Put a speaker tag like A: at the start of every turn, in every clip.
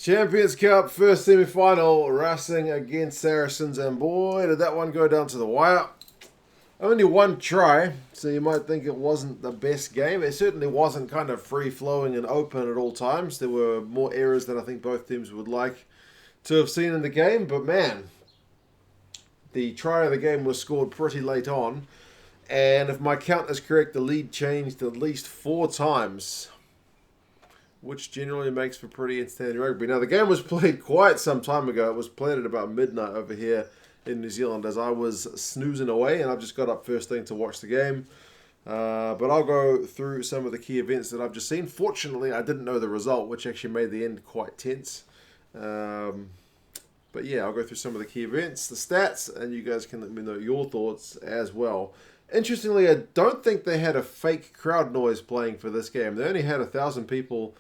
A: Champions Cup first semi final, Racing against Saracens, and boy, did that one go down to the wire. Only one try, so you might think it wasn't the best game. It certainly wasn't kind of free-flowing and open at all times. There were more errors than I think both teams would like to have seen in the game, but man, the try of the game was scored pretty late on, and if my count is correct, the lead changed at least 4 times, which generally makes for pretty entertaining rugby. Now, the game was played quite some time ago. It was played at about midnight over here in New Zealand as I was snoozing away, and I've just got up first thing to watch the game. But I'll go through some of the key events that I've just seen. Fortunately, I didn't know the result, which actually made the end quite tense. But yeah, I'll go through some of the key events, the stats, and you guys can let me know your thoughts as well. Interestingly, I don't think they had a fake crowd noise playing for this game. They only had 1,000 people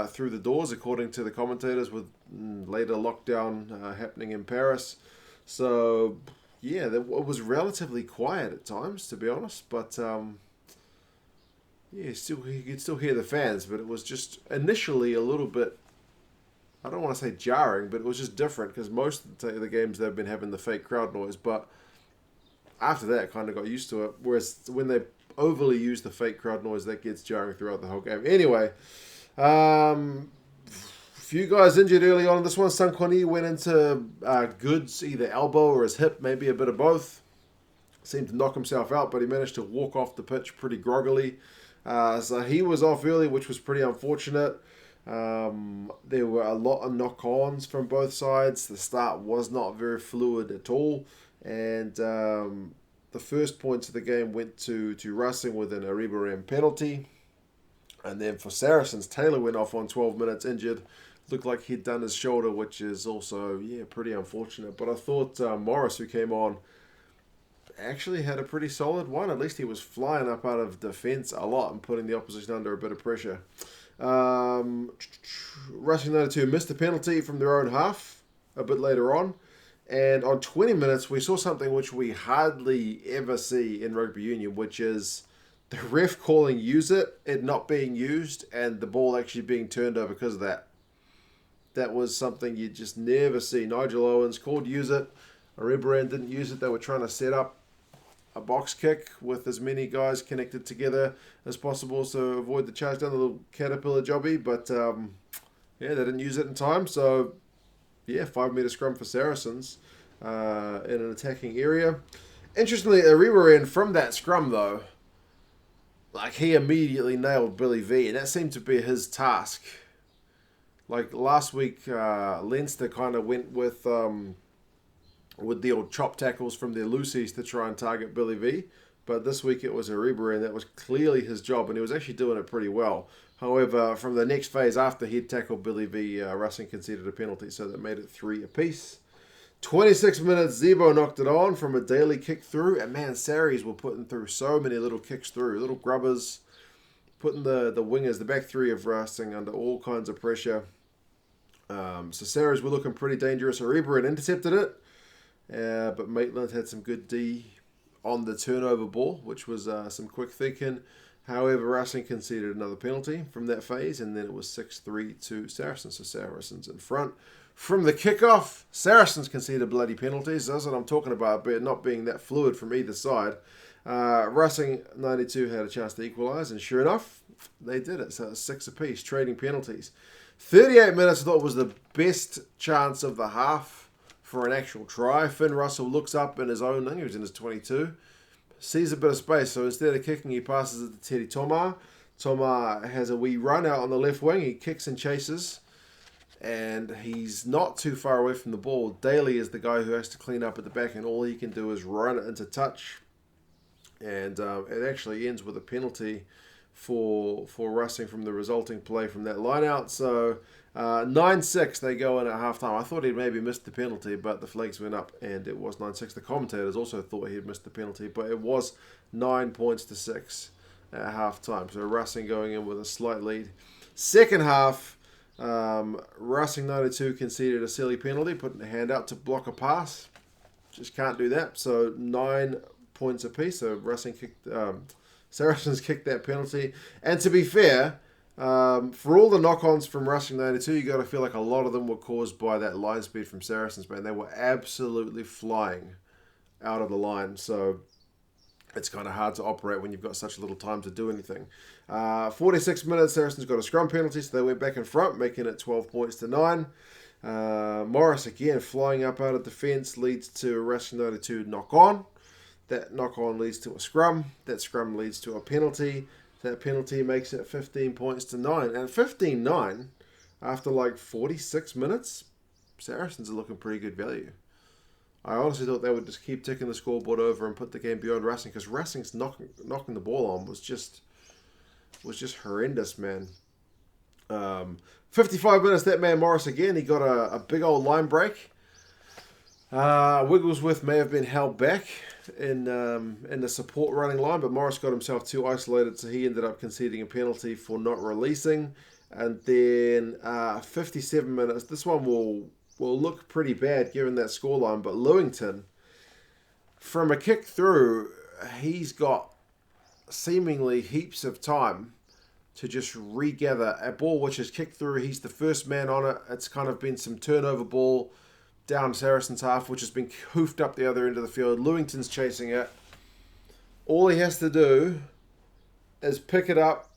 A: through the doors, according to the commentators, with later lockdown happening in Paris. So, yeah, it was relatively quiet at times, to be honest. But, yeah, you could still hear the fans. But it was just initially a little bit, I don't want to say jarring, but it was just different. Because most of the games they've been having the fake crowd noise. But after that, I kind of got used to it. Whereas when they overly use the fake crowd noise, that gets jarring throughout the whole game. Anyway, few guys injured early on in this one. Sankoni went into goods, either elbow or his hip, maybe a bit of both. Seemed to knock himself out, but he managed to walk off the pitch pretty groggily. So he was off early, which was pretty unfortunate. There were a lot of knock-ons from both sides. The start was not very fluid at all. And the first points of the game went to Racing with an Aribaram penalty. And then for Saracens, Taylor went off on 12 minutes injured. Looked like he'd done his shoulder, which is also, pretty unfortunate. But I thought Morris, who came on, actually had a pretty solid one. At least he was flying up out of defence a lot and putting the opposition under a bit of pressure. Racing 92 missed a penalty from their own half a bit later on. And on 20 minutes, we saw something which we hardly ever see in rugby union, which is the ref calling use it not being used, and the ball actually being turned over because of that. That was something you just never see. Nigel Owens called use it. Aribaran didn't use it. They were trying to set up a box kick with as many guys connected together as possible to avoid the charge down, the little caterpillar jobby. But, they didn't use it in time. So, 5-metre scrum for Saracens in an attacking area. Interestingly, Aribaran from that scrum, though, he immediately nailed Billy V, and that seemed to be his task. Like last week, Leinster kind of went with the old chop tackles from their loosies to try and target Billy V. But this week it was Ariba, and that was clearly his job, and he was actually doing it pretty well. However, from the next phase after he'd tackled Billy V, Racing conceded a penalty, so that made it 3 apiece. 26 minutes, Zebo knocked it on from a daily kick through, and man, Saris were putting through so many little kicks through, little grubbers, putting the wingers, the back three of Racing, under all kinds of pressure. So Sarahs were looking pretty dangerous. Ariba had intercepted it, but Maitland had some good D on the turnover ball, which was some quick thinking. However, Racing conceded another penalty from that phase, and then it was 6-3 to Saracens. So Saracens in front. From the kickoff, Saracens conceded bloody penalties. That's what I'm talking about, but not being that fluid from either side. Racing 92 had a chance to equalise, and sure enough, they did it. So it was 6 apiece, trading penalties. 38 minutes, I thought, was the best chance of the half for an actual try. Finn Russell looks up in his own, I think he was in his 22, sees a bit of space, so instead of kicking, he passes it to Teddy Toma. Toma has a wee run out on the left wing. He kicks and chases, and he's not too far away from the ball. Daly is the guy who has to clean up at the back, and all he can do is run it into touch. And it actually ends with a penalty for Racing from the resulting play from that line out. So 9-6 they go in at halftime. I thought he'd maybe missed the penalty, but the flags went up and it was 9-6. The commentators also thought he'd missed the penalty, but it was 9 points to 6 at halftime. So Racing going in with a slight lead. Second half, Racing 92 conceded a silly penalty, putting a hand out to block a pass. Just can't do that. So 9 points apiece. So Saracens kicked that penalty. And to be fair, For all the knock-ons from Rushing 92, you got to feel like a lot of them were caused by that line speed from Saracens, man. They were absolutely flying out of the line, so it's kind of hard to operate when you've got such little time to do anything. 46 minutes, Saracens got a scrum penalty, so they went back in front, making it 12 points to 9. Morris, again, flying up out of defence, leads to a Rushing 92 knock-on. That knock-on leads to a scrum. That scrum leads to a penalty. That penalty makes it 15 points to 9. And 15-9, after like 46 minutes, Saracens are looking pretty good value. I honestly thought they would just keep ticking the scoreboard over and put the game beyond Racing, because Racing's knocking the ball on was just horrendous, man. 55 minutes, that man Morris again, he got a big old line break. Wigglesworth may have been held back in the support running line, but Morris got himself too isolated, so he ended up conceding a penalty for not releasing. And then 57 minutes, this one will look pretty bad given that scoreline, but Lewington, from a kick through, he's got seemingly heaps of time to just regather a ball which is kicked through. He's the first man on it. It's kind of been some turnover ball down Saracens' half, which has been hoofed up the other end of the field. Lewington's chasing it. All he has to do is pick it up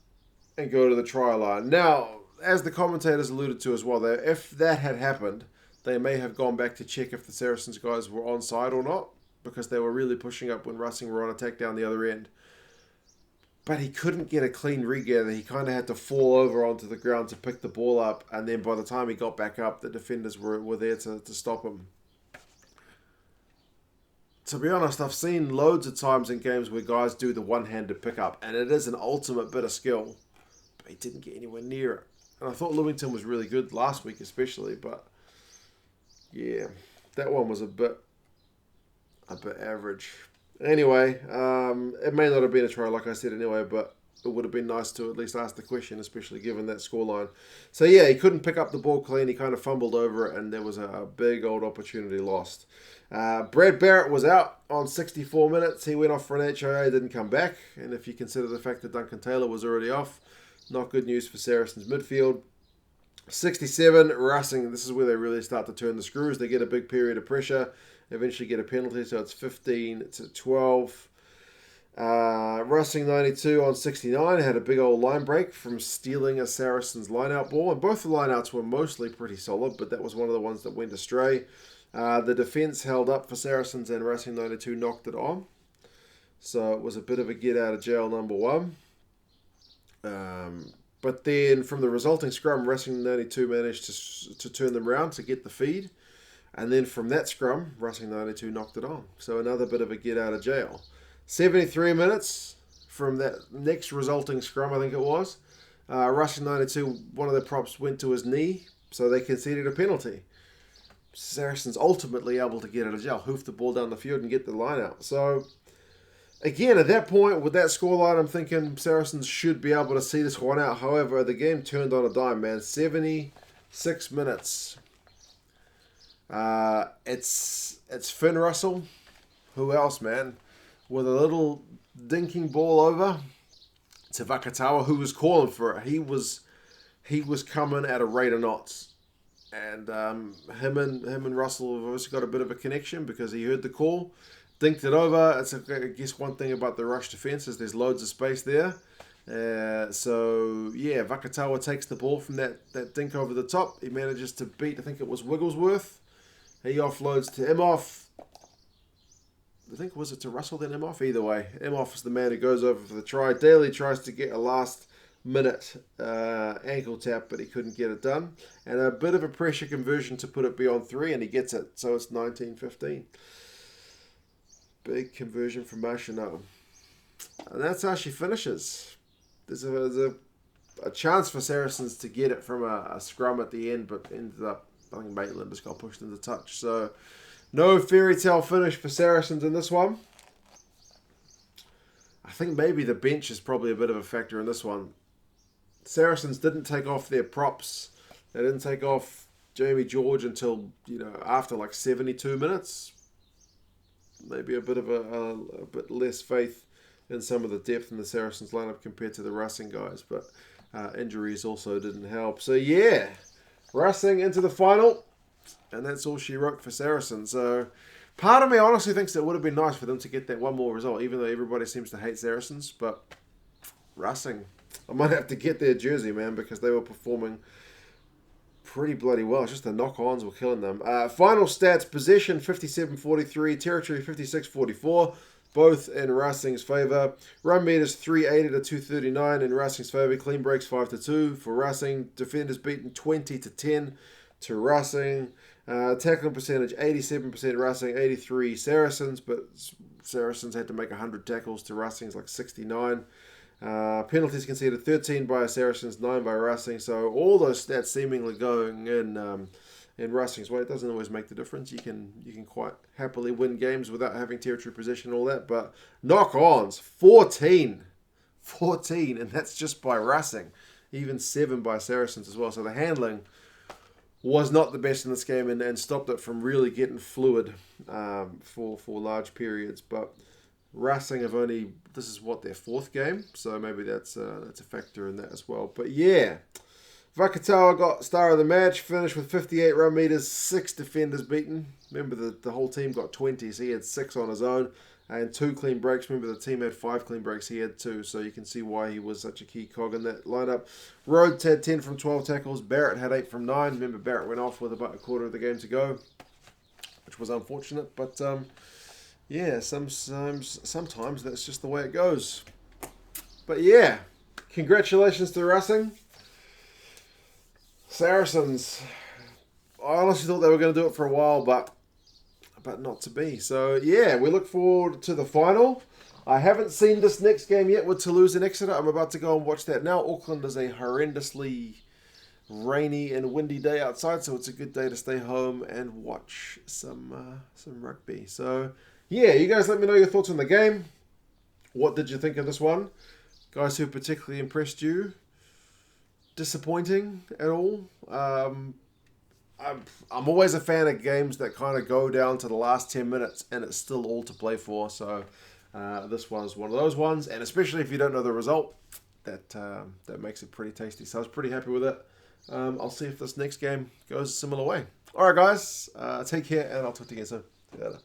A: and go to the try line. Now, as the commentators alluded to as well, if that had happened, they may have gone back to check if the Saracens guys were onside or not, because they were really pushing up when Racing were on attack down the other end. But he couldn't get a clean regather. He kind of had to fall over onto the ground to pick the ball up, and then by the time he got back up, the defenders were there to stop him. To be honest, I've seen loads of times in games where guys do the one-handed pickup, and it is an ultimate bit of skill, but he didn't get anywhere near it. And I thought Lewington was really good last week especially, but yeah, that one was a bit average. Anyway, it may not have been a try, like I said anyway, but it would have been nice to at least ask the question, especially given that scoreline. So yeah, he couldn't pick up the ball clean. He kind of fumbled over it, and there was a big old opportunity lost. Brad Barrett was out on 64 minutes. He went off for an HIA, didn't come back. And if you consider the fact that Duncan Taylor was already off, not good news for Saracens midfield. 67, Racing, this is where they really start to turn the screws. They get a big period of pressure, eventually get a penalty, so it's 15-12. Racing 92 on 69 had a big old line break from stealing a Saracens line-out ball, and both the line-outs were mostly pretty solid, but that was one of the ones that went astray. The defence held up for Saracens, and Racing 92 knocked it on. So it was a bit of a get-out-of-jail number one. But then from the resulting scrum, Racing 92 managed to turn them around to get the feed. And then from that scrum, Racing 92 knocked it on. So another bit of a get out of jail. 73 minutes from that next resulting scrum, I think it was. Racing 92, one of the props went to his knee, so they conceded a penalty. Saracens ultimately able to get out of jail, hoof the ball down the field and get the line out. So again, at that point, with that scoreline, I'm thinking Saracens should be able to see this one out. However, the game turned on a dime, man. 76 minutes. It's Finn Russell. Who else, man? With a little dinking ball over to Vakatawa, who was calling for it. He was coming at a rate of knots. And him and Russell have also got a bit of a connection because he heard the call. Dinked it over. It's I guess one thing about the rush defence is there's loads of space there. So yeah, Vakatawa takes the ball from that dink over the top. He manages to beat, I think it was Wigglesworth. He offloads to Imhoff. I think, was it to Russell then Imhoff? Either way, Imhoff is the man who goes over for the try. Daly tries to get a last minute ankle tap, but he couldn't get it done. And a bit of a pressure conversion to put it beyond 3, and he gets it. So it's 19-15. Big conversion from Marchino. And that's how she finishes. There's a chance for Saracens to get it from a scrum at the end, but ended up, I think Maitland just got pushed into touch. So no fairy tale finish for Saracens in this one. I think maybe the bench is probably a bit of a factor in this one. Saracens didn't take off their props. They didn't take off Jamie George until, after like 72 minutes. Maybe a bit of a bit less faith in some of the depth in the Saracens lineup compared to the Racing guys. But Injuries also didn't help. So yeah, Racing into the final, and that's all she wrote for Saracens. So part of me honestly thinks it would have been nice for them to get that one more result, even though everybody seems to hate Saracens. But Racing, I might have to get their jersey, man, because they were performing pretty bloody well. It's just the knock-ons were killing them. Final stats: possession 57-43, territory 56-44. Both in Racing's favour. Run meters 380 to 239 in Racing's favour. Clean breaks 5-2 for Racing. Defenders beaten 20-10 to Racing. Tackling percentage 87% Racing, 83 Saracens, but Saracens had to make 100 tackles to Racing's like 69. Penalties conceded 13 by Saracens, 9 by Racing. So all those stats seemingly going in Racing's way. It doesn't always make the difference. You can quite happily win games without having territory possession and all that. But knock-ons, 14, and that's just by Racing. Even 7 by Saracens as well. So the handling was not the best in this game and stopped it from really getting fluid for large periods. But Racing have only, this is what, their 4th game, so maybe that's a factor in that as well. But yeah, Vakatawa got star of the match, finished with 58 run meters, 6 defenders beaten. Remember, the whole team got 20, so he had 6 on his own, and 2 clean breaks. Remember, the team had 5 clean breaks, he had 2, so you can see why he was such a key cog in that lineup. Rhodes had 10 from 12 tackles, Barrett had 8 from 9. Remember, Barrett went off with about a quarter of the game to go, which was unfortunate, but yeah, sometimes that's just the way it goes. But yeah, congratulations to Racing. Saracens, I honestly thought they were going to do it for a while, but not to be. So yeah, we look forward to the final. I haven't seen this next game yet with Toulouse and Exeter. I'm about to go and watch that now. Auckland is a horrendously rainy and windy day outside, so it's a good day to stay home and watch some rugby. So yeah, you guys let me know your thoughts on the game. What did you think of this one? Guys who particularly impressed you? Disappointing at all? I'm always a fan of games that kind of go down to the last 10 minutes and it's still all to play for. So this one's one of those ones, and especially if you don't know the result, that makes it pretty tasty. So I was pretty happy with it. I'll see if this next game goes a similar way. All right, guys, take care, and I'll talk to you again soon. See you later.